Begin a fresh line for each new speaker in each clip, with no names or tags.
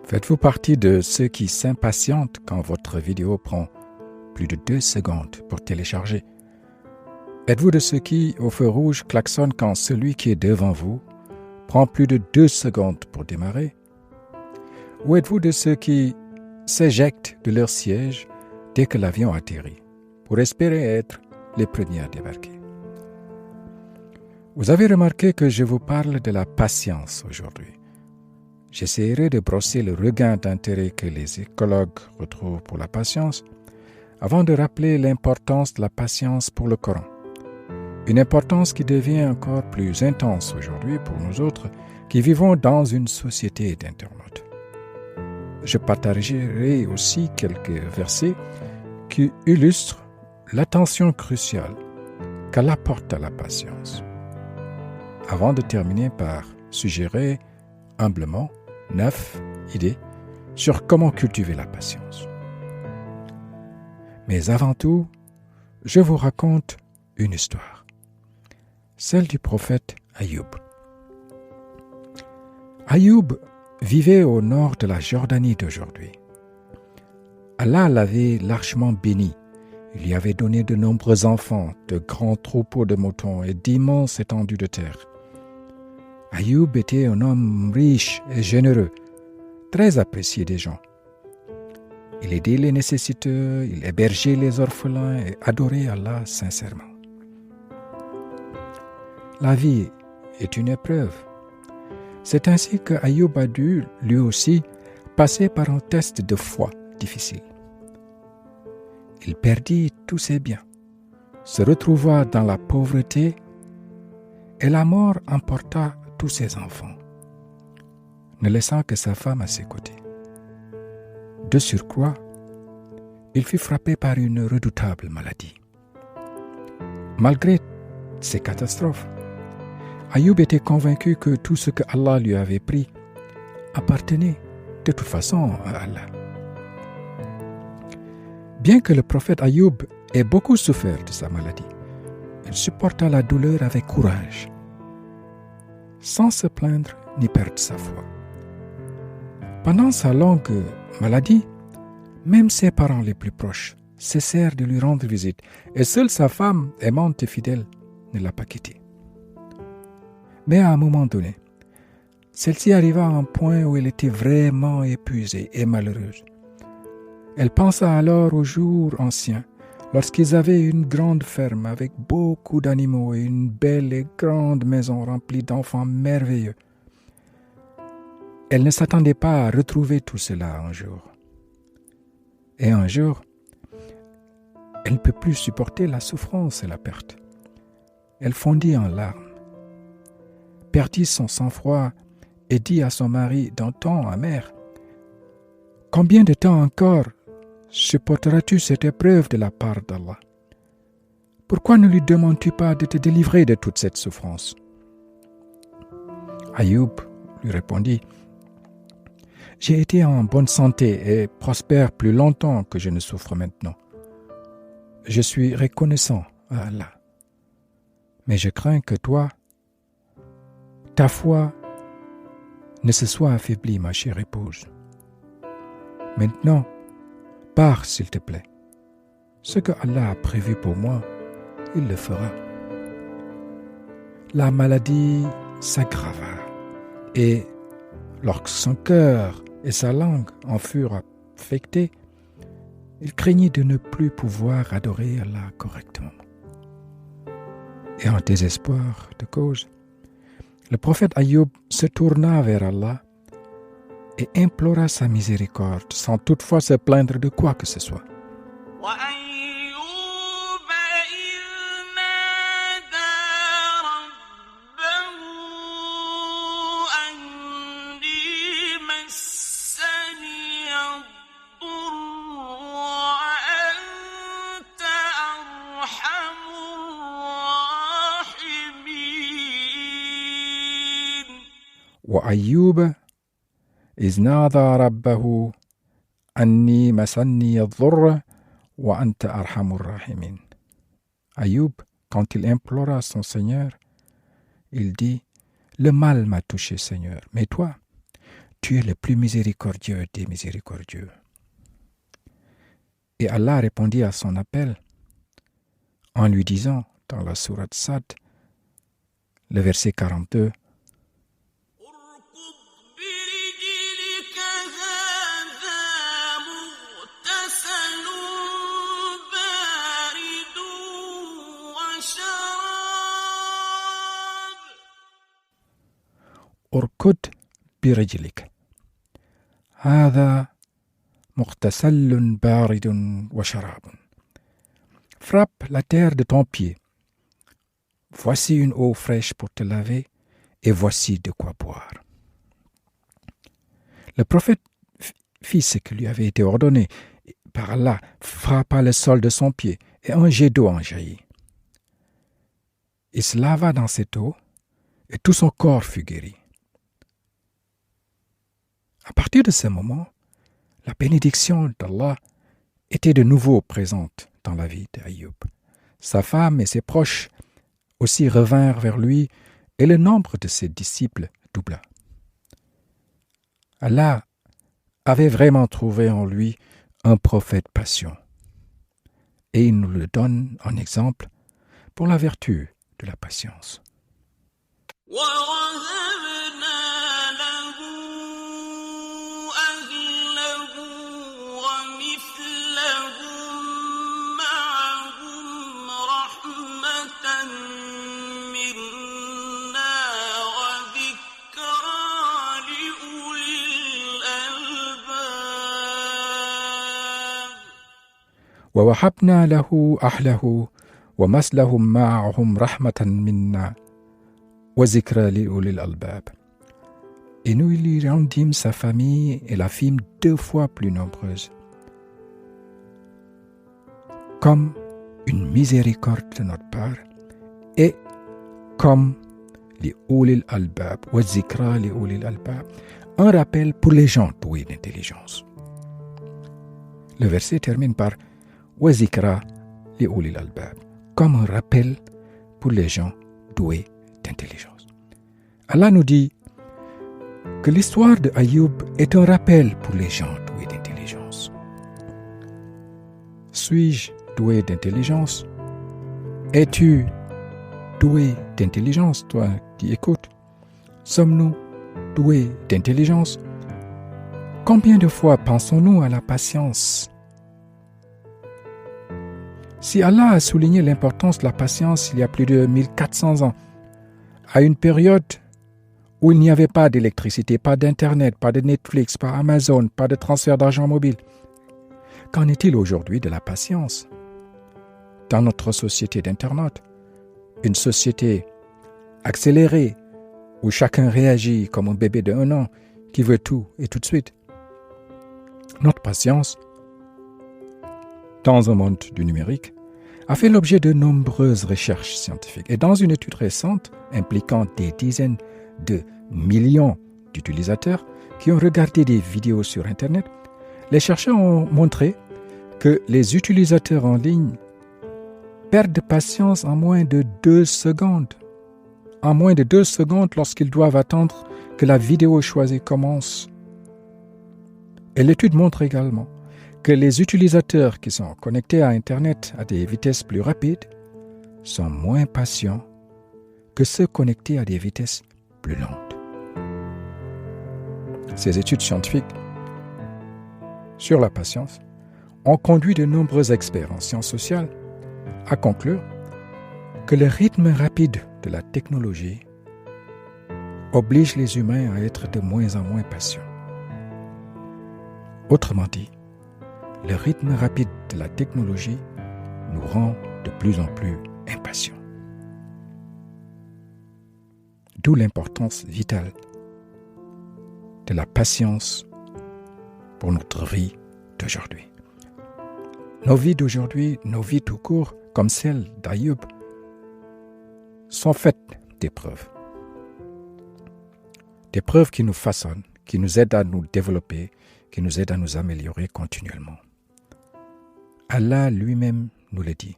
Faites-vous partie de ceux qui s'impatientent quand votre vidéo prend plus de 2 secondes pour télécharger? Êtes-vous de ceux qui, au feu rouge, klaxonnent quand celui qui est devant vous prend plus de 2 secondes pour démarrer? Ou êtes-vous de ceux qui s'éjectent de leur siège dès que l'avion atterrit, pour espérer être les premiers à débarquer? Vous avez remarqué que je vous parle de la patience aujourd'hui. J'essaierai de brosser le regain d'intérêt que les écologues retrouvent pour la patience avant de rappeler l'importance de la patience pour le Coran. Une importance qui devient encore plus intense aujourd'hui pour nous autres qui vivons dans une société d'internautes. Je partagerai aussi quelques versets qui illustrent l'attention cruciale qu'elle apporte à la patience. Avant de terminer par suggérer humblement 9 idées sur comment cultiver la patience. Mais avant tout, je vous raconte une histoire, celle du prophète Ayoub. Ayoub vivait au nord de la Jordanie d'aujourd'hui. Allah l'avait largement béni. Il lui avait donné de nombreux enfants, de grands troupeaux de moutons et d'immenses étendues de terre. Ayoub était un homme riche et généreux, très apprécié des gens. Il aidait les nécessiteux, il hébergeait les orphelins et adorait Allah sincèrement. La vie est une épreuve. C'est ainsi que Ayoub a dû, lui aussi, passer par un test de foi difficile. Il perdit tous ses biens, se retrouva dans la pauvreté et la mort emporta tous ses enfants, ne laissant que sa femme à ses côtés. De surcroît, il fut frappé par une redoutable maladie. Malgré ces catastrophes, Ayoub était convaincu que tout ce que Allah lui avait pris appartenait de toute façon à Allah. Bien que le prophète Ayoub ait beaucoup souffert de sa maladie, il supporta la douleur avec courage, sans se plaindre ni perdre sa foi. Pendant sa longue maladie, même ses parents les plus proches cessèrent de lui rendre visite, et seule sa femme, aimante et fidèle, ne l'a pas quitté. Mais à un moment donné, celle-ci arriva à un point où elle était vraiment épuisée et malheureuse. Elle pensa alors aux jours anciens, lorsqu'ils avaient une grande ferme avec beaucoup d'animaux et une belle et grande maison remplie d'enfants merveilleux. Elle ne s'attendait pas à retrouver tout cela un jour. Et un jour, elle ne peut plus supporter la souffrance et la perte. Elle fondit en larmes, perdit son sang-froid et dit à son mari d'un ton amer: « Combien de temps encore supporteras-tu cette épreuve de la part d'Allah? Pourquoi ne lui demandes-tu pas de te délivrer de toute cette souffrance ?» Ayoub lui répondit: « J'ai été en bonne santé et prospère plus longtemps que je ne souffre maintenant. Je suis reconnaissant à Allah. Mais je crains que toi, ta foi ne se soit affaiblie, ma chère épouse. Maintenant, pars, s'il te plaît. Ce que Allah a prévu pour moi, il le fera. » La maladie s'aggrava et, lorsque son cœur et sa langue en furent affectés, il craignit de ne plus pouvoir adorer Allah correctement. Et en désespoir de cause, le prophète Ayoub se tourna vers Allah et implora sa miséricorde sans toutefois se plaindre de quoi que ce soit. وأيوب إذ نادى ربه أني مسني الضر وأنت أرحم الراحمين. Ayoub, quand il implora son Seigneur, il dit: « Le mal m'a touché, Seigneur, mais toi, tu es le plus miséricordieux des miséricordieux. Et Allah répondit à son appel en lui disant, dans la sourate Sad, le verset 42, اركض برجلك هذا مغتسل بارد وشراب. Frappe la terre de ton pied. Voici une eau fraîche pour te laver et voici de quoi boire. Le prophète fit ce qui lui avait été ordonné par Allah, frappa le sol de son pied et un jet d'eau en jaillit. Il se lava dans cette eau et tout son corps fut guéri. À partir de ce moment, la bénédiction d'Allah était de nouveau présente dans la vie d'Ayoub. Sa femme et ses proches aussi revinrent vers lui et le nombre de ses disciples doubla. Allah avait vraiment trouvé en lui un prophète patient et il nous le donne en exemple pour la vertu de la patience. ووهبنا له أهله ومثلهم معهم رحمة منا وذكرى لأولي الألباب. Et nous lui rendîmes sa famille et la fîmes 2 fois plus nombreuse, comme une miséricorde de notre part et comme les Ulil Albab, wa zikra les Ulil Albab, un rappel pour les gens doués d'intelligence. Le verset termine par wa zikra les Ulil Albab, comme un rappel pour les gens doués d'intelligence. Allah nous dit que l'histoire de Ayoub est un rappel pour les gens doués d'intelligence. Suis-je doué d'intelligence? Es-tu doué d'intelligence, toi qui écoutes? Sommes-nous doués d'intelligence? Combien de fois pensons-nous à la patience? Si Allah a souligné l'importance de la patience il y a plus de 1400 ans, à une période où il n'y avait pas d'électricité, pas d'Internet, pas de Netflix, pas Amazon, pas de transfert d'argent mobile, qu'en est-il aujourd'hui de la patience? Dans notre société d'Internet, une société accélérée où chacun réagit comme un bébé de 1 an qui veut tout et tout de suite. Notre patience, dans un monde du numérique, a fait l'objet de nombreuses recherches scientifiques. Et dans une étude récente impliquant des dizaines de millions d'utilisateurs qui ont regardé des vidéos sur Internet, les chercheurs ont montré que les utilisateurs en ligne perdent de patience en moins de 2 secondes. En moins de 2 secondes lorsqu'ils doivent attendre que la vidéo choisie commence. Et l'étude montre également que les utilisateurs qui sont connectés à Internet à des vitesses plus rapides sont moins patients que ceux connectés à des vitesses plus lentes. Ces études scientifiques sur la patience ont conduit de nombreux experts en sciences sociales à conclure que le rythme rapide de la technologie oblige les humains à être de moins en moins patients. Autrement dit, le rythme rapide de la technologie nous rend de plus en plus impatients. D'où l'importance vitale de la patience pour notre vie d'aujourd'hui. Nos vies d'aujourd'hui, nos vies tout court, comme celle d'Ayoub, sont faites d'épreuves. D'épreuves qui nous façonnent, qui nous aident à nous développer, qui nous aident à nous améliorer continuellement. Allah lui-même nous le dit.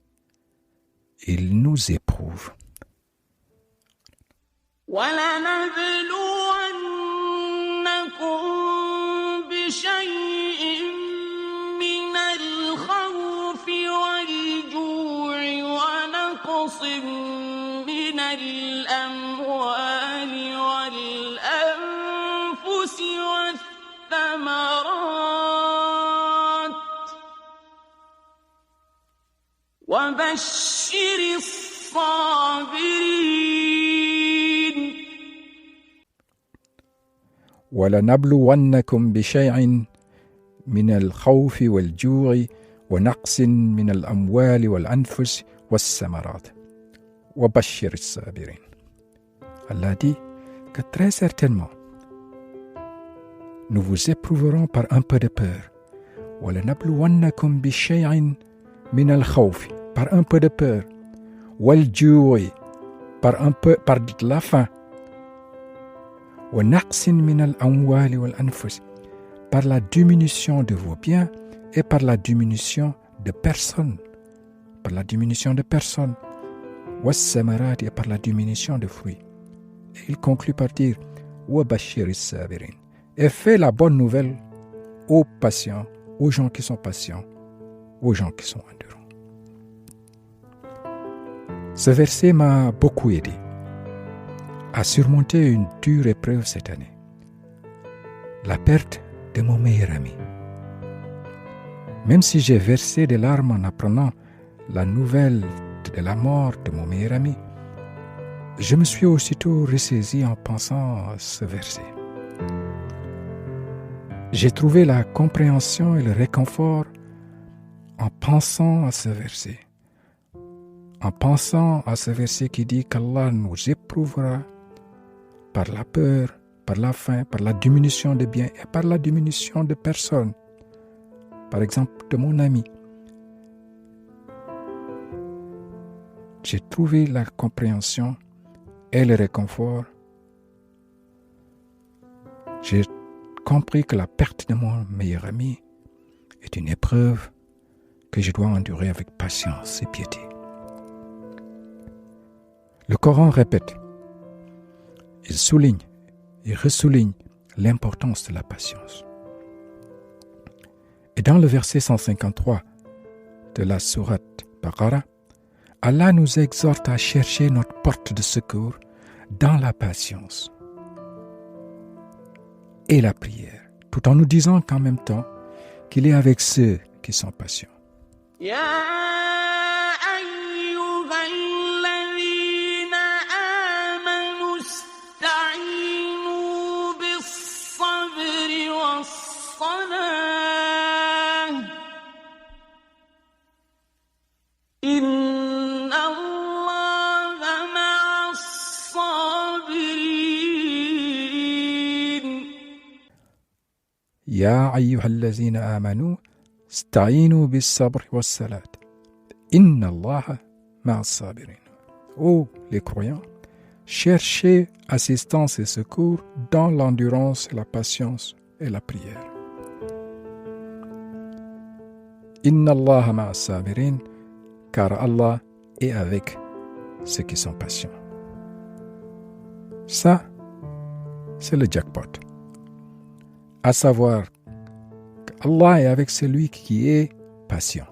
Il nous éprouve. وَلَنَبْلُوَنَّكُمْ
الأموال والأنفس والثمرات وبشر الصابرين
ولنبلونكم بشيء من الخوف والجوع ونقص من الأموال والأنفس والثمرات وبشر الصابرين. Allah dit que très certainement nous vous éprouverons par un peu de peur. ولنبلونكم بشيء من الخوف, par un peu de peur, والجوع, par de la faim, ونقص من الأموال والأنفس, par la diminution de vos biens et par la diminution de personnes, والثمرات, et par la diminution de fruits. Et il conclut par dire وبشر الصابرين, et fait la bonne nouvelle aux patients, aux gens qui sont patients, aux gens qui sont endurants. Ce verset m'a beaucoup aidé à surmonter une dure épreuve cette année, la perte de mon meilleur ami. Même si j'ai versé des larmes en apprenant la nouvelle de la mort de mon meilleur ami, je me suis aussitôt ressaisi en pensant à ce verset. J'ai trouvé la compréhension et le réconfort en pensant à ce verset. En pensant à ce verset qui dit qu'Allah nous éprouvera par la peur, par la faim, par la diminution de biens et par la diminution de personnes. Par exemple, de mon ami. J'ai trouvé la compréhension et le réconfort. J'ai compris que la perte de mon meilleur ami est une épreuve que je dois endurer avec patience et piété. Le Coran répète, il souligne et ressouligne l'importance de la patience. Et dans le verset 153 de la sourate Baqara, Allah nous exhorte à chercher notre porte de secours dans la patience et la prière, tout en nous disant qu'en même temps qu'il est avec ceux qui sont patients. يا أيها الذين آمنوا استعينوا بالصبر والصلاة إن الله مع الصابرين. Ô les croyants, cherchez assistance et secours dans l'endurance, la patience et la prière. Inna Allah ma'a sabirin, car Allah est avec ceux qui sont patients. Ça, c'est le jackpot. À savoir qu'Allah est avec celui qui est patient.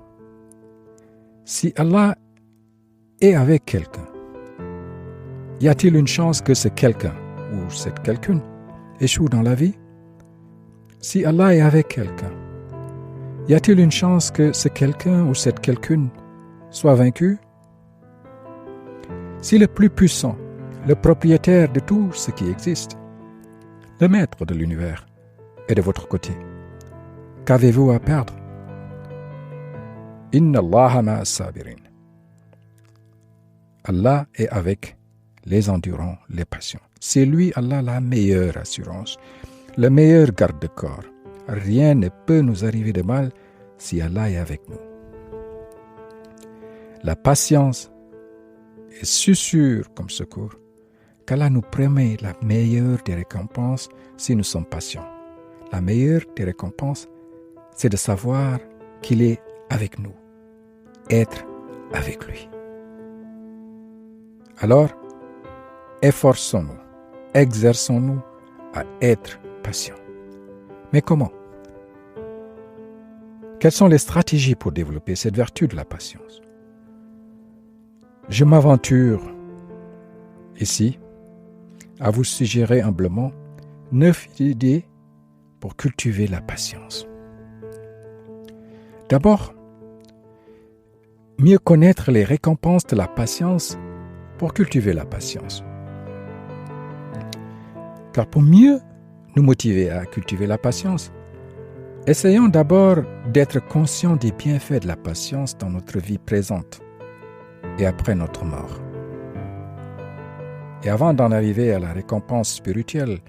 Si Allah est avec quelqu'un, y a-t-il une chance que ce quelqu'un ou cette quelqu'une échoue dans la vie? Si Allah est avec quelqu'un, y a-t-il une chance que ce quelqu'un ou cette quelqu'une soit vaincu? Si le plus puissant, le propriétaire de tout ce qui existe, le maître de l'univers, est de votre côté, qu'avez-vous à perdre? Inna Allah ma'a sabirin. Allah est avec les endurants, les patients. C'est lui, Allah, la meilleure assurance, le meilleur garde-corps. Rien ne peut nous arriver de mal si Allah est avec nous. La patience est si sûre comme secours qu'Allah nous promet la meilleure des récompenses si nous sommes patients. La meilleure des récompenses, c'est de savoir qu'il est avec nous, être avec lui. Alors, efforçons-nous, exerçons-nous à être patients. Mais comment? Quelles sont les stratégies pour développer cette vertu de la patience? Je m'aventure Ici, à vous suggérer humblement 9 idées pour cultiver la patience. D'abord, mieux connaître les récompenses de la patience pour cultiver la patience. Car pour mieux nous motiver à cultiver la patience, essayons d'abord d'être conscients des bienfaits de la patience dans notre vie présente et après notre mort. Et avant d'en arriver à la récompense spirituelle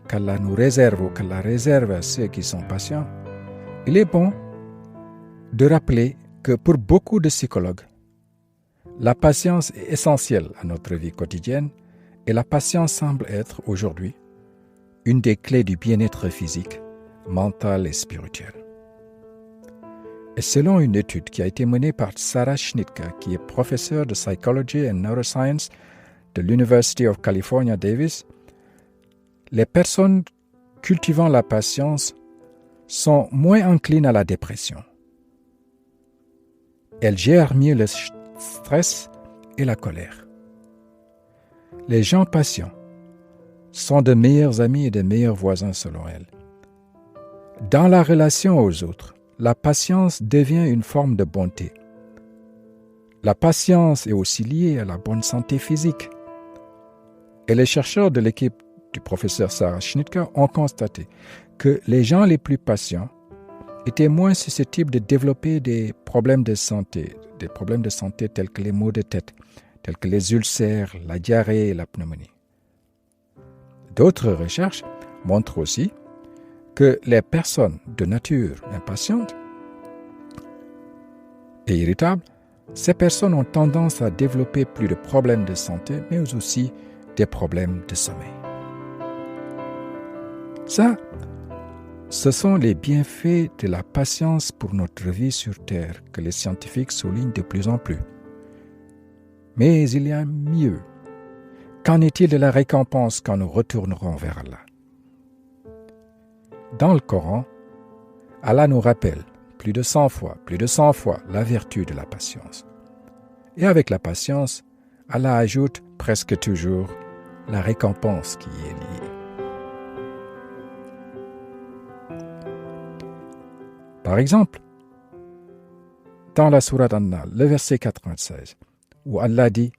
qu'Allah nous réserve ou qu'Allah réserve à ceux qui sont patients, il est bon de rappeler que pour beaucoup de psychologues, la patience est essentielle à notre vie quotidienne et la patience semble être aujourd'hui une des clés du bien-être physique, mental et spirituel. Et selon une étude qui a été menée par Sarah Schnitka, qui est professeure de Psychology and Neuroscience de l'University of California, Davis, les personnes cultivant la patience sont moins enclines à la dépression. Elles gèrent mieux le stress et la colère. Les gens patients sont de meilleurs amis et de meilleurs voisins selon elles. Dans la relation aux autres, la patience devient une forme de bonté. La patience est aussi liée à la bonne santé physique. Et les chercheurs de l'équipe du professeur Sarah Schnitka ont constaté que les gens les plus patients étaient moins susceptibles de développer des problèmes de santé tels que les maux de tête, tels que les ulcères, la diarrhée et la pneumonie. D'autres recherches montrent aussi que les personnes de nature impatiente et irritables, ces personnes ont tendance à développer plus de problèmes de santé, mais aussi des problèmes de sommeil. Ça, ce sont les bienfaits de la patience pour notre vie sur Terre que les scientifiques soulignent de plus en plus. Mais il y a mieux. Qu'en est-il de la récompense quand nous retournerons vers Allah? Dans le Coran, Allah nous rappelle plus de 100 fois la vertu de la patience. Et avec la patience, Allah ajoute presque toujours la récompense qui y est liée. Par exemple, dans la sourate An-Nahl, le verset 96, où Allah dit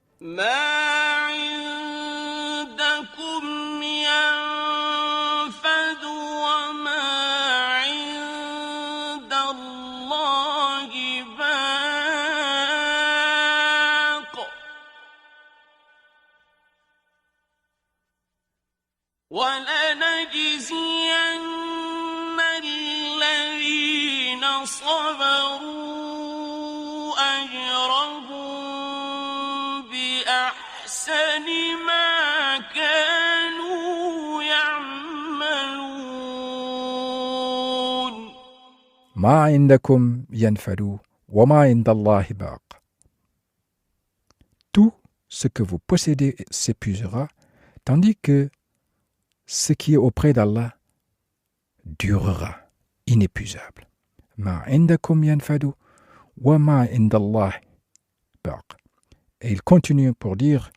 Ma indakum yanfadu wa ma indallahi baq. Tout ce que vous possédez s'épuisera, tandis que ce qui est auprès d'Allah durera, inépuisable. Ma indakum yanfadu wa ma indallahi baq. Et il continue pour dire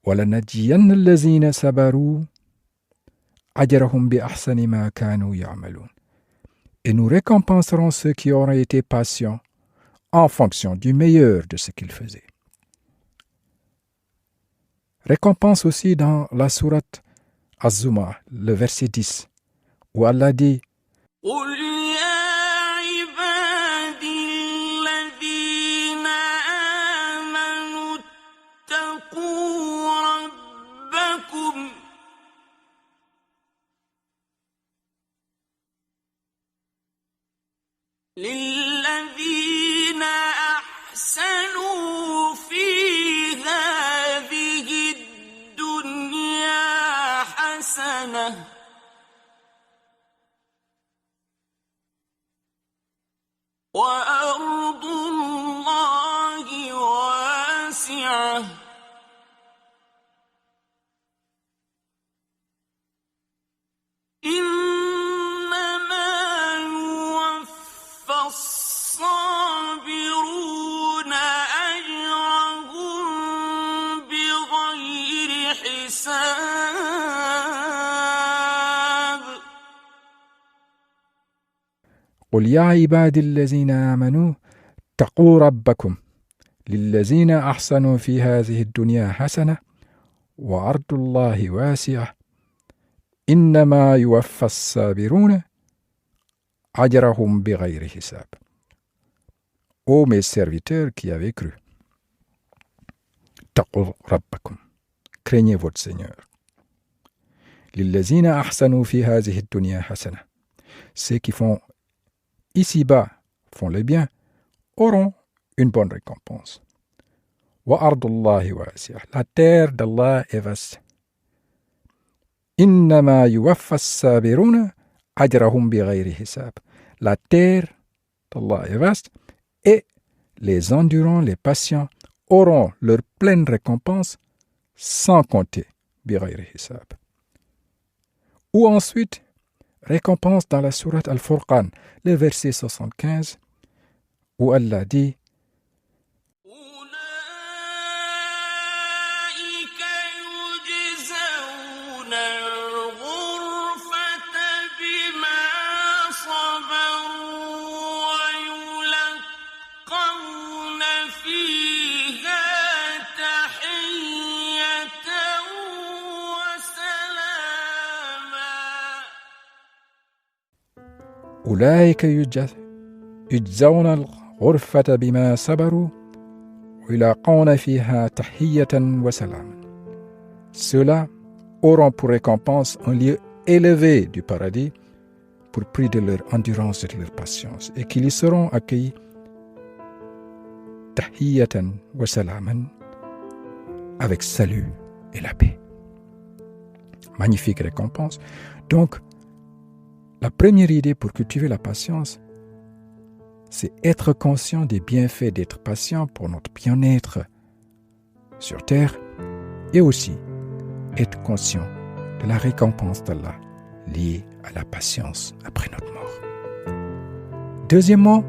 وَلَنَجْزِيَنَّ الَّذِينَ صَبَرُوا أَجْرَهُمْ بِأَحْسَنِ مَا كَانُوا يَعْمَلُونَ. Et nous récompenserons ceux qui auront été patients en fonction du meilleur de ce qu'ils faisaient. Récompense aussi dans la sourate Az-Zumar, le verset 10, où Allah dit
للذين أحسنوا في هذه الدنيا حسنة وأرض حساب
قل يا عبادي الذين آمنوا اتقوا ربكم للذين أحسنوا في هذه الدنيا حسنة وأرض الله واسعة إنما يوفى الصابرون أجرهم بغير حساب. Ô mes serviteurs qui avez cru, اتقوا ربكم, craignez votre Seigneur. للذين أحسنوا في هذه الدنيا حسنة. Ceux qui font ici-bas, font le bien, auront une bonne récompense. وأرض الله واسعة. La terre d'Allah est vaste. إنما يوفى الصابرون أجرهم بغير حساب. La terre d'Allah est vaste et les endurants, les patients auront leur pleine récompense sans compter بغير حساب. Ou ensuite, récompense dans la sourate Al-Furqan, le verset 75, où Allah dit أولئك يجزون الغرفة بما صبروا ويلاقون فيها تحية وسلاما. Ceux-là auront pour récompense un lieu élevé du paradis pour prix de leur endurance et de leur patience, et qu'ils y seront accueillis tahiyatan wa salaman, avec salut et la paix. Magnifique récompense. Donc, la première idée pour cultiver la patience, c'est être conscient des bienfaits d'être patient pour notre bien-être sur terre, et aussi être conscient de la récompense d'Allah liée à la patience après notre mort. Deuxièmement,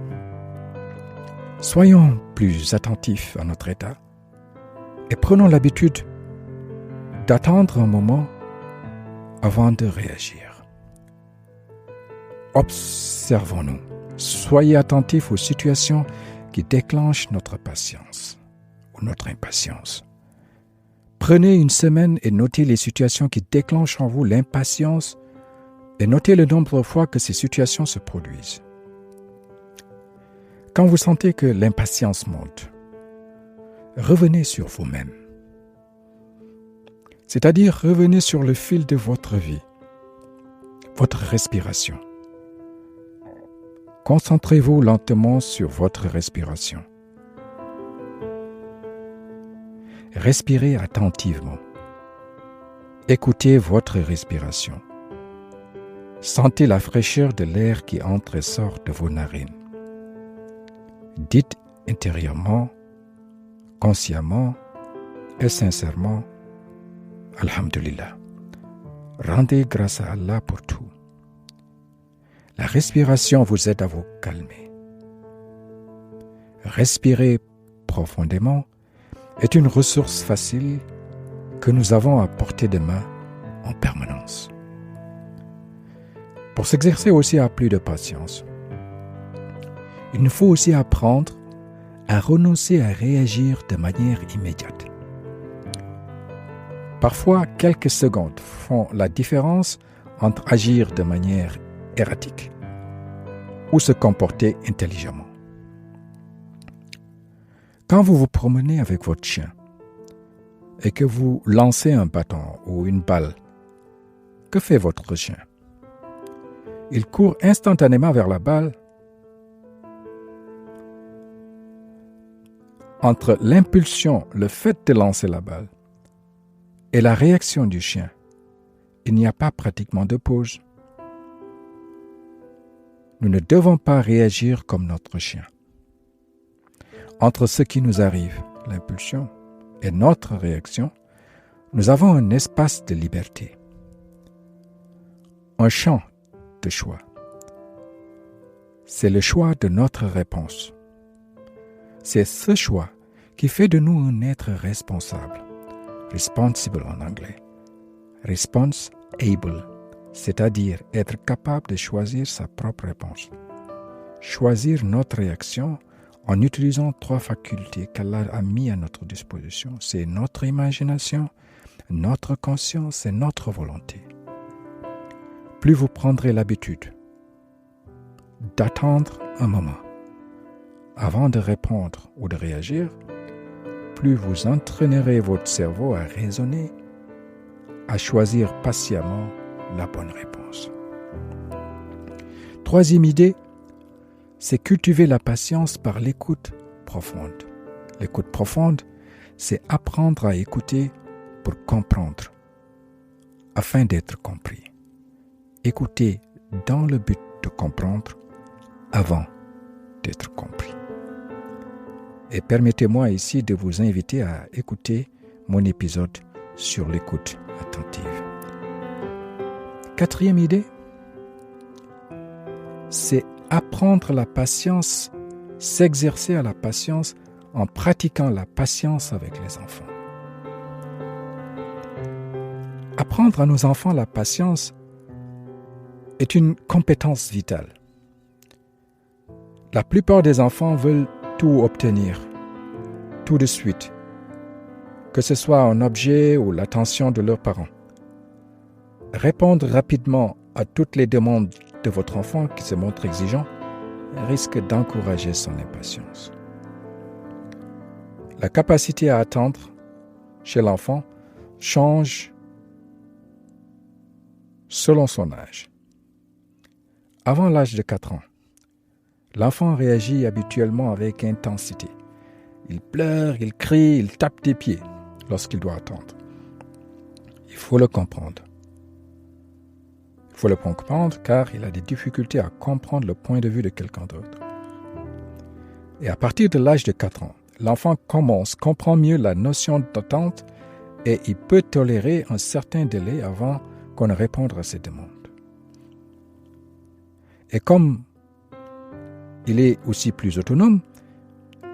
soyons plus attentifs à notre état et prenons l'habitude d'attendre un moment avant de réagir. Observons-nous. Soyez attentifs aux situations qui déclenchent notre patience ou notre impatience. Prenez une semaine et notez les situations qui déclenchent en vous l'impatience et notez le nombre de fois que ces situations se produisent. Quand vous sentez que l'impatience monte, revenez sur vous-même. C'est-à-dire revenez sur le fil de votre vie, votre respiration. Concentrez-vous lentement sur votre respiration. Respirez attentivement. Écoutez votre respiration. Sentez la fraîcheur de l'air qui entre et sort de vos narines. Dites intérieurement, consciemment et sincèrement, Alhamdulillah. Rendez grâce à Allah pour tout. La respiration vous aide à vous calmer. Respirer profondément est une ressource facile que nous avons à portée de main en permanence. Pour s'exercer aussi à plus de patience, il nous faut aussi apprendre à renoncer à réagir de manière immédiate. Parfois, quelques secondes font la différence entre agir de manière erratique ou se comporter intelligemment. Quand vous vous promenez avec votre chien et que vous lancez un bâton ou une balle, que fait votre chien? Il court instantanément vers la balle. Entre l'impulsion, le fait de lancer la balle, et la réaction du chien, il n'y a pas pratiquement de pause. Nous ne devons pas réagir comme notre chien. Entre ce qui nous arrive, l'impulsion, et notre réaction, nous avons un espace de liberté, un champ de choix. C'est le choix de notre réponse. C'est ce choix qui fait de nous un être responsable, responsible en anglais. Response-able, c'est-à-dire être capable de choisir sa propre réponse. Choisir notre réaction en utilisant 3 facultés qu'Allah a mis à notre disposition. C'est notre imagination, notre conscience et notre volonté. Plus vous prendrez l'habitude d'attendre un moment avant de répondre ou de réagir, plus vous entraînerez votre cerveau à raisonner, à choisir patiemment la bonne réponse. 3e idée, c'est cultiver la patience par l'écoute profonde. L'écoute profonde, c'est apprendre à écouter pour comprendre, afin d'être compris. Écouter dans le but de comprendre avant d'être compris. Et permettez-moi ici de vous inviter à écouter mon épisode sur l'écoute attentive. 4e idée, c'est apprendre la patience, s'exercer à la patience en pratiquant la patience avec les enfants. Apprendre à nos enfants la patience est une compétence vitale. La plupart des enfants veulent tout obtenir, tout de suite, que ce soit un objet ou l'attention de leurs parents. Répondre rapidement à toutes les demandes de votre enfant qui se montre exigeant risque d'encourager son impatience. La capacité à attendre chez l'enfant change selon son âge. Avant l'âge de 4 ans, l'enfant réagit habituellement avec intensité. Il pleure, il crie, il tape des pieds lorsqu'il doit attendre. Il faut le comprendre. Il faut le comprendre car il a des difficultés à comprendre le point de vue de quelqu'un d'autre. Et à partir de l'âge de 4 ans, l'enfant comprend mieux la notion d'attente et il peut tolérer un certain délai avant qu'on ne réponde à ses demandes. Et comme il est aussi plus autonome,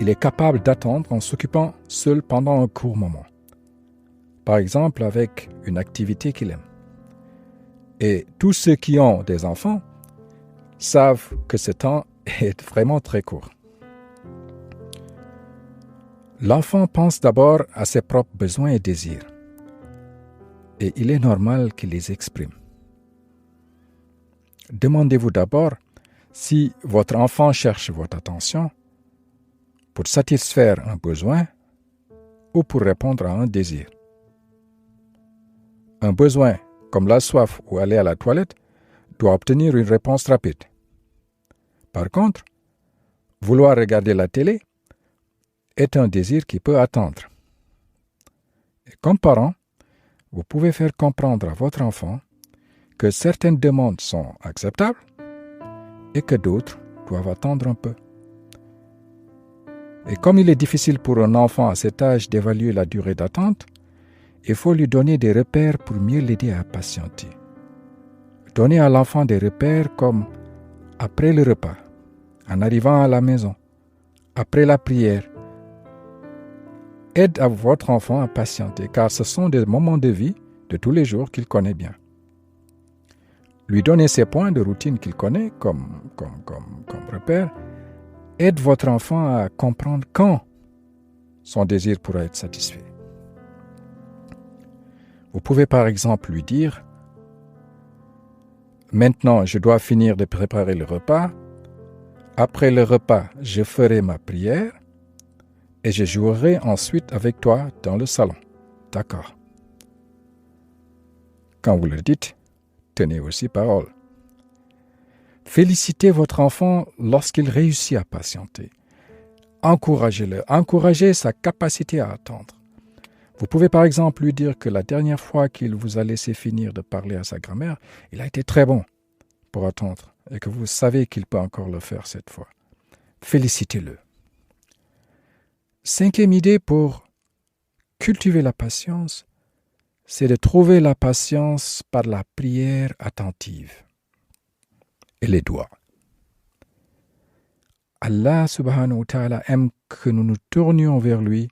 il est capable d'attendre en s'occupant seul pendant un court moment. Par exemple, avec une activité qu'il aime. Et tous ceux qui ont des enfants savent que ce temps est vraiment très court. L'enfant pense d'abord à ses propres besoins et désirs. Et il est normal qu'il les exprime. Demandez-vous d'abord si votre enfant cherche votre attention pour satisfaire un besoin ou pour répondre à un désir. Un besoin, comme la soif ou aller à la toilette, doit obtenir une réponse rapide. Par contre, vouloir regarder la télé est un désir qui peut attendre. Et comme parent, vous pouvez faire comprendre à votre enfant que certaines demandes sont acceptables et que d'autres doivent attendre un peu. Et comme il est difficile pour un enfant à cet âge d'évaluer la durée d'attente, il faut lui donner des repères pour mieux l'aider à patienter. Donnez à l'enfant des repères comme après le repas, en arrivant à la maison, après la prière. Aide à votre enfant à patienter, car ce sont des moments de vie de tous les jours qu'il connaît bien. Lui donner ces points de routine qu'il connaît comme repère aide votre enfant à comprendre quand son désir pourra être satisfait. Vous pouvez par exemple lui dire « Maintenant, je dois finir de préparer le repas. Après le repas, je ferai ma prière et je jouerai ensuite avec toi dans le salon. D'accord ?» Quand vous le dites, tenez aussi parole. Félicitez votre enfant lorsqu'il réussit à patienter. Encouragez-le, encouragez sa capacité à attendre. Vous pouvez par exemple lui dire que la dernière fois qu'il vous a laissé finir de parler à sa grand-mère, il a été très bon pour attendre et que vous savez qu'il peut encore le faire cette fois. Félicitez-le. 5e idée pour cultiver la patience, c'est de trouver la patience par la prière attentive et les doigts. Allah subhanahu wa ta'ala aime que nous nous tournions vers lui,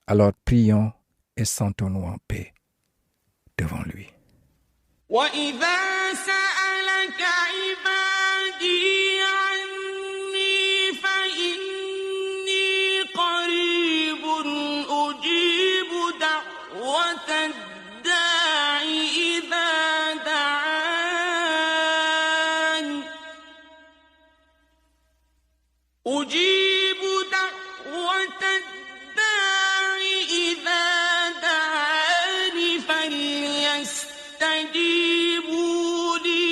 alors prions et sentons-nous en paix devant lui.
وإذا سألك عبادي عني فإني قريب أجيب دعوة الداع إذا دعان أجيب دعوة الداع إذا دعان فليستجيبوا لي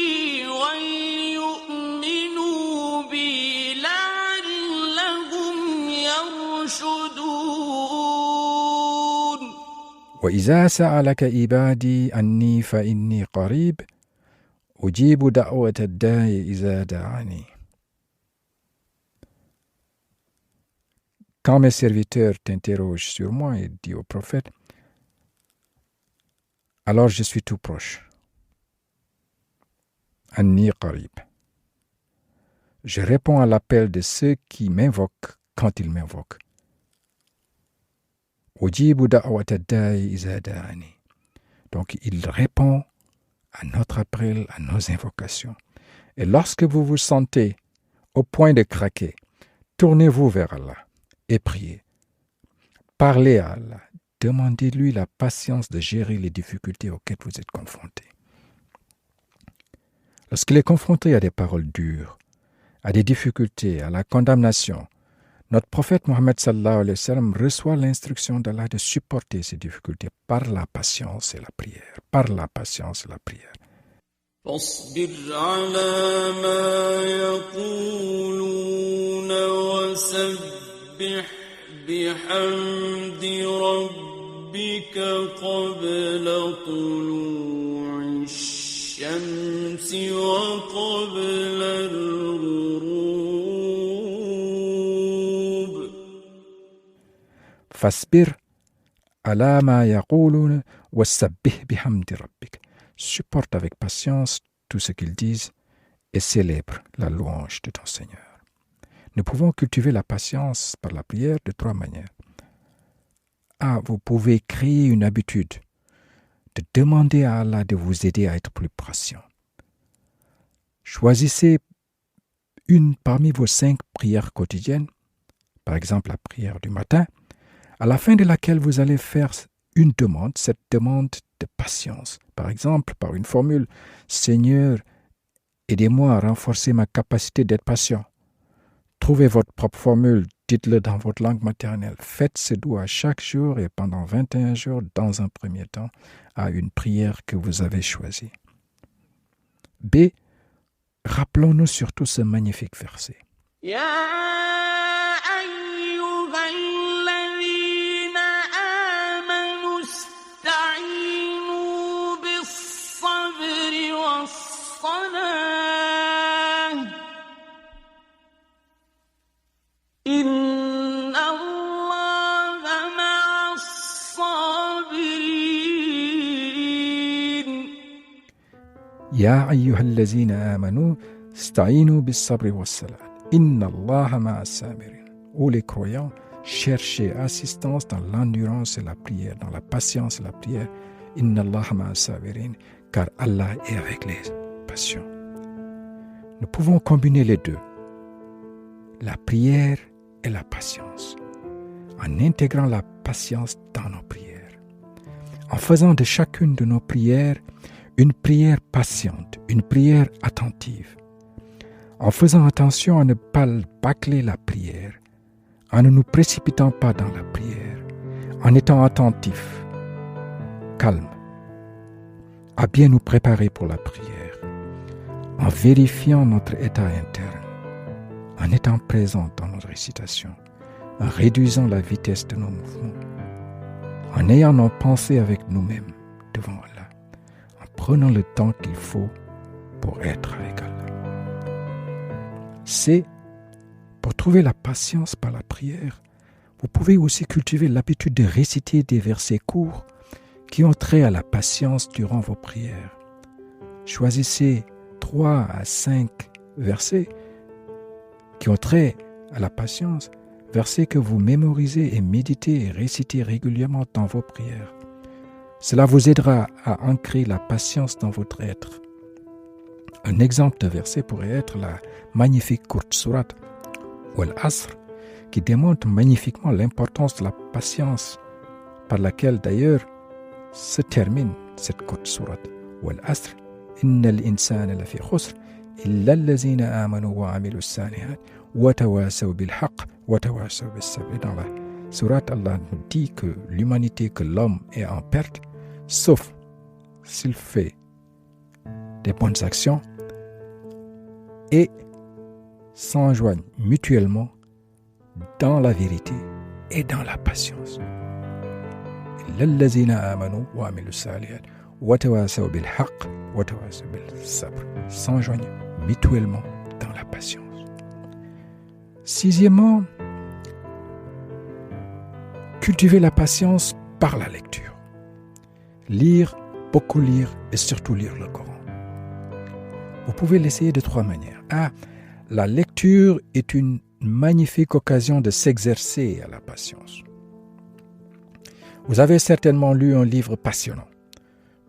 وليؤمنوا بي لعلهم يرشدون.
وإذا سألك عبادي عني فإني قريب أجيب دعوة الداع إذا دعاني. Quand mes serviteurs t'interrogent sur moi, il dit au prophète, alors je suis tout proche. Anni qarib. Je réponds à l'appel de ceux qui m'invoquent quand ils m'invoquent. Ujibu da'wat ad-da'i iza da'ani. Donc il répond à notre appel, à nos invocations. Et lorsque vous vous sentez au point de craquer, tournez-vous vers Allah et priez. Parlez à Allah. Demandez-lui la patience de gérer les difficultés auxquelles vous êtes confrontés. Lorsqu'il est confronté à des paroles dures, à des difficultés, à la condamnation, notre prophète Mohammed sallallahu alayhi wa sallam reçoit l'instruction d'Allah de supporter ces difficultés par la patience et la prière. Par la patience et la prière.
فاصبر على ما يقولون وسبح بحمد ربك قبل طلوع الشمس وقبل الغروب.
فاصبر على ما يقولون وسبح بحمد ربك. Supporte avec patience tout ce qu'ils disent et célèbre la louange de ton Seigneur. Nous pouvons cultiver la patience par la prière de 3 manières. Vous pouvez créer une habitude de demander à Allah de vous aider à être plus patient. Choisissez une parmi vos 5 prières quotidiennes, par exemple la prière du matin, à la fin de laquelle vous allez faire une demande, cette demande de patience. Par exemple, par une formule, « Seigneur, aidez-moi à renforcer ma capacité d'être patient ». Trouvez votre propre formule, dites-le dans votre langue maternelle. Faites ce doigt chaque jour et pendant 21 jours, dans un premier temps, à une prière que vous avez choisie. B. Rappelons-nous surtout ce magnifique verset. يا أيها الذين آمنوا استعينوا بالصبر والصلاة إن الله مع الصابرين. Ô les croyants, cherchez assistance dans l'endurance et la prière, dans la patience et la prière. Inna Allah ma'a sabirin, car Allah est avec les patients. Nous pouvons combiner les deux, la prière et la patience, en intégrant la patience dans nos prières, en faisant de chacune de nos prières une prière patiente, une prière attentive, en faisant attention à ne pas bâcler la prière, en ne nous précipitant pas dans la prière, en étant attentifs, calmes, à bien nous préparer pour la prière, en vérifiant notre état interne, en étant présents dans nos récitations, en réduisant la vitesse de nos mouvements, en ayant nos pensées avec nous-mêmes devant Allah, en prenant le temps qu'il faut pour être avec Allah. C'est pour trouver la patience par la prière. Vous pouvez aussi cultiver l'habitude de réciter des versets courts qui ont trait à la patience durant vos prières. Choisissez 3 à 5 versets qui ont trait à la patience. versets que vous mémorisez et méditez et récitez régulièrement dans vos prières. Cela vous aidera à ancrer la patience dans votre être. Un exemple de verset pourrait être la magnifique courte sourate Wal-Asr, qui démontre magnifiquement l'importance de la patience, par laquelle d'ailleurs se termine cette courte sourate. Wal-Asr, innal insana lafi khusr, illa allazina amanu wa amilu salihat, wa tawasaw bil haqq, wa tawasaw bis sabr. Dans la sourate, Allah nous dit que l'humanité, que l'homme est en perte, sauf s'il fait des bonnes actions et s'enjoignent mutuellement dans la vérité et dans la patience. S'enjoignent mutuellement dans la patience. Sixièmement, cultiver la patience par la lecture. Lire, beaucoup lire et surtout lire le Coran. Vous pouvez l'essayer de 3 manières. La lecture est une magnifique occasion de s'exercer à la patience. Vous avez certainement lu un livre passionnant,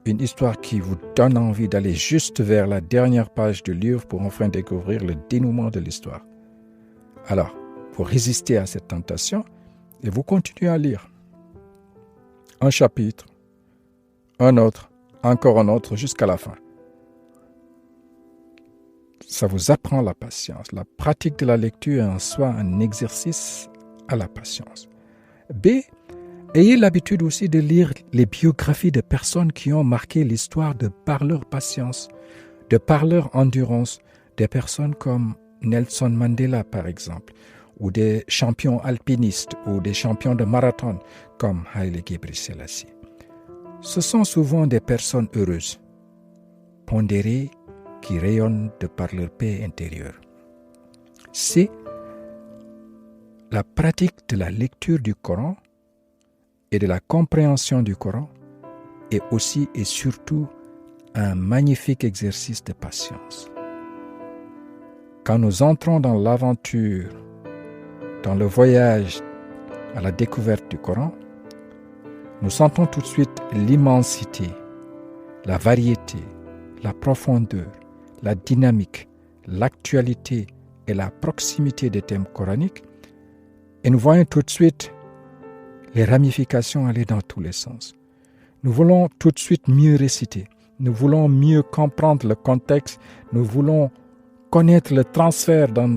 une histoire qui vous donne envie d'aller juste vers la dernière page du livre pour enfin découvrir le dénouement de l'histoire. Alors, vous résistez à cette tentation et vous continuez à lire. Un chapitre, un autre, encore un autre, jusqu'à la fin. Ça vous apprend la patience. La pratique de la lecture est en soi un exercice à la patience. B. Ayez l'habitude aussi de lire les biographies de personnes qui ont marqué l'histoire de par leur patience, de par leur endurance, des personnes comme Nelson Mandela par exemple, ou des champions alpinistes ou des champions de marathon comme Haile Gebrselassie. Ce sont souvent des personnes heureuses, pondérées, qui rayonnent de par leur paix intérieure. C'est la pratique de la lecture du Coran et de la compréhension du Coran est aussi et surtout un magnifique exercice de patience. Quand nous entrons dans l'aventure, dans le voyage à la découverte du Coran, nous sentons tout de suite l'immensité, la variété, la profondeur, la dynamique, l'actualité et la proximité des thèmes coraniques, et nous voyons tout de suite les ramifications aller dans tous les sens. Nous voulons tout de suite mieux réciter, nous voulons mieux comprendre le contexte, nous voulons connaître le transfert dans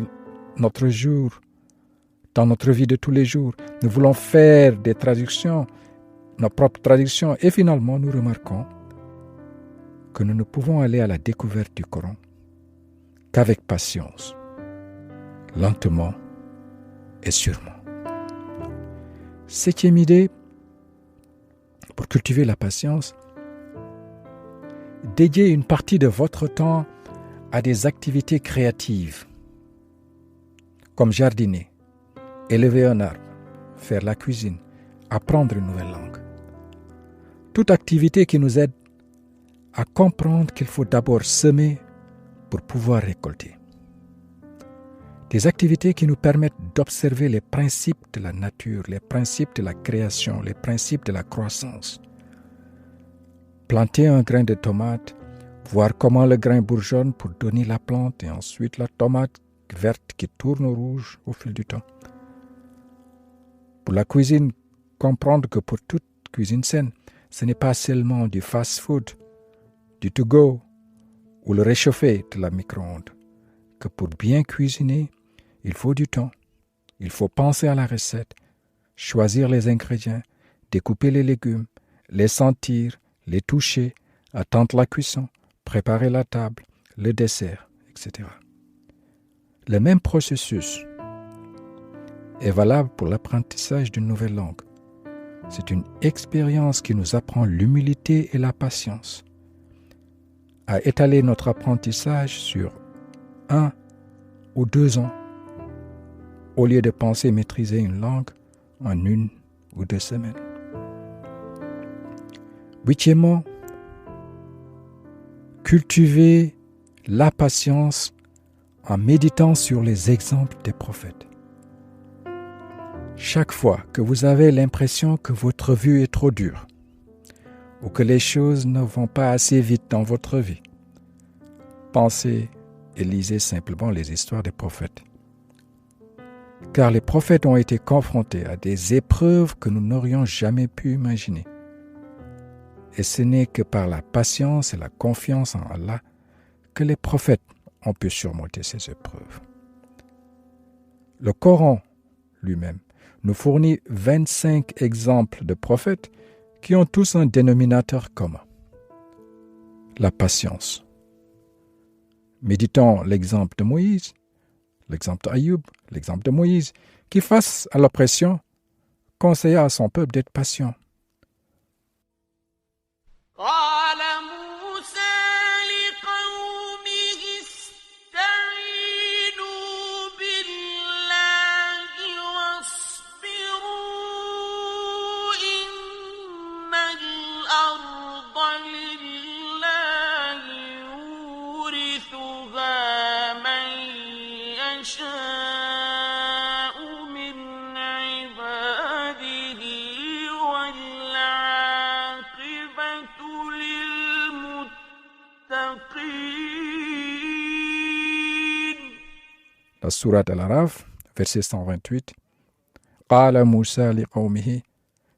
notre jour, dans notre vie de tous les jours. Nous voulons faire des traductions, nos propres traductions, et finalement nous remarquons que nous ne pouvons aller à la découverte du Coran qu'avec patience, lentement et sûrement. 7e idée, pour cultiver la patience, dédiez une partie de votre temps à des activités créatives, comme jardiner, élever un arbre, faire la cuisine, apprendre une nouvelle langue. Toute activité qui nous aide à comprendre qu'il faut d'abord semer pour pouvoir récolter. Des activités qui nous permettent d'observer les principes de la nature, les principes de la création, les principes de la croissance. Planter un grain de tomate, voir comment le grain bourgeonne pour donner la plante et ensuite la tomate verte qui tourne au rouge au fil du temps. Pour la cuisine, comprendre que pour toute cuisine saine, ce n'est pas seulement du fast-food, du to-go ou le réchauffé de la micro-ondes. Que pour bien cuisiner, il faut du temps. Il faut penser à la recette, choisir les ingrédients, découper les légumes, les sentir, les toucher, attendre la cuisson, préparer la table, le dessert, etc. Le même processus est valable pour l'apprentissage d'une nouvelle langue. C'est une expérience qui nous apprend l'humilité et la patience. À étaler notre apprentissage sur 1 ou 2 ans, au lieu de penser maîtriser une langue en 1 ou 2 semaines. 8e, cultiver la patience en méditant sur les exemples des prophètes. Chaque fois que vous avez l'impression que votre vue est trop dure ou que les choses ne vont pas assez vite dans votre vie, pensez et lisez simplement les histoires des prophètes. Car les prophètes ont été confrontés à des épreuves que nous n'aurions jamais pu imaginer. Et ce n'est que par la patience et la confiance en Allah que les prophètes ont pu surmonter ces épreuves. Le Coran lui-même nous fournit 25 exemples de prophètes qui ont tous un dénominateur commun: la patience. Méditons l'exemple de Moïse, l'exemple d'Ayoub, l'exemple de Moïse, qui, face à l'oppression, conseilla à son peuple d'être patient. La sourate Al-Araf, verset 128. Qala Musa liqawmihi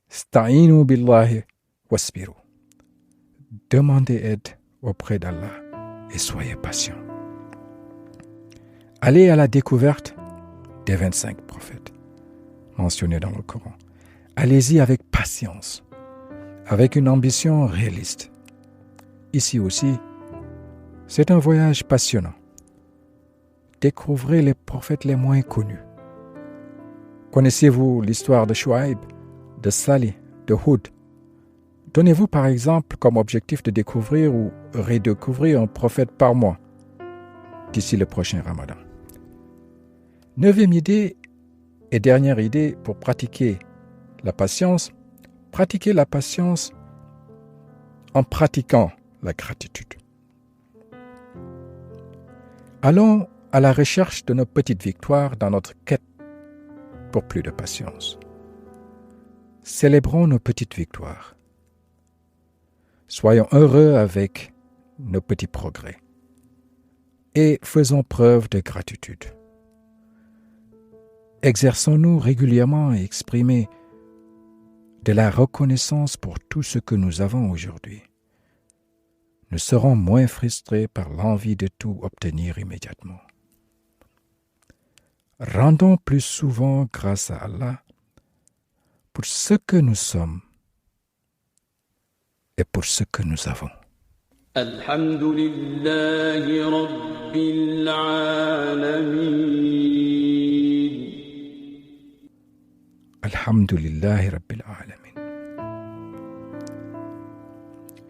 ista'inu billahi wasbiru. Demandez aide auprès d'Allah et soyez patients. Allez à la découverte des 25 prophètes mentionnés dans le Coran. Allez-y avec patience, avec une ambition réaliste. Ici aussi, c'est un voyage passionnant. Découvrez les prophètes les moins connus. Connaissez-vous l'histoire de Shuaib, de Salih, de Hud? Donnez-vous par exemple comme objectif de découvrir ou redécouvrir un prophète par mois d'ici le prochain Ramadan. 9e idée et dernière idée pour pratiquer la patience. Pratiquez la patience en pratiquant la gratitude. Allons à la recherche de nos petites victoires dans notre quête pour plus de patience. Célébrons nos petites victoires. Soyons heureux avec nos petits progrès et faisons preuve de gratitude. Exerçons-nous régulièrement et exprimez de la reconnaissance pour tout ce que nous avons aujourd'hui. Nous serons moins frustrés par l'envie de tout obtenir immédiatement. Rendons plus souvent grâce à Allah pour ce que nous sommes et pour ce que nous avons.
Alhamdulillahi Rabbil Alamin.
Alhamdulillahi Rabbil Alamin.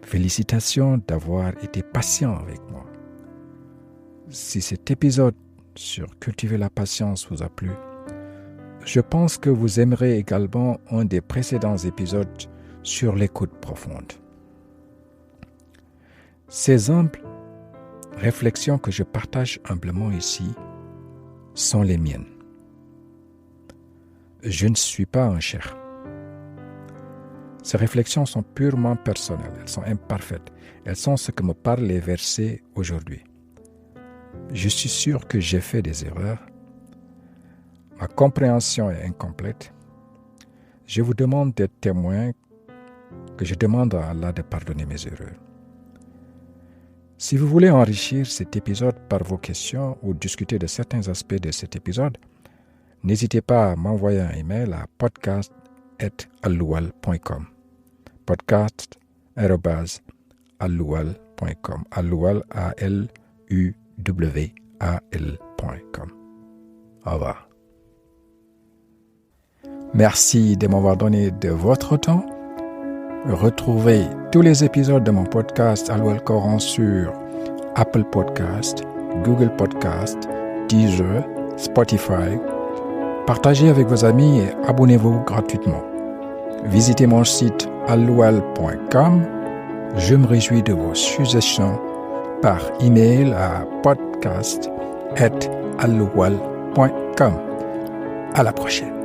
Félicitations d'avoir été patient avec moi. Si cet épisode sur cultiver la patience vous a plu, je pense que vous aimerez également un des précédents épisodes sur l'écoute profonde. Ces humbles réflexions que je partage humblement ici sont les miennes. Je ne suis pas un cheikh. Ces réflexions sont purement personnelles, elles sont imparfaites, elles sont ce que me parlent les versets aujourd'hui. Je suis sûr que j'ai fait des erreurs. Ma compréhension est incomplète. Je vous demande d'être témoin, que je demande à Allah de pardonner mes erreurs. Si vous voulez enrichir cet épisode par vos questions ou discuter de certains aspects de cet épisode, n'hésitez pas à m'envoyer un email à podcast@alloual.com. podcast@alloual.com. Alloual, ALUWAL.com. Au revoir. Merci de m'avoir donné de votre temps. Retrouvez tous les épisodes de mon podcast Al-Oual Coran sur Apple Podcast, Google Podcast, Deezer, Spotify. Partagez avec vos amis et abonnez-vous gratuitement. Visitez mon site alloual.com. Je me réjouis de vos suggestions par email à podcast@alloual.com. À la prochaine.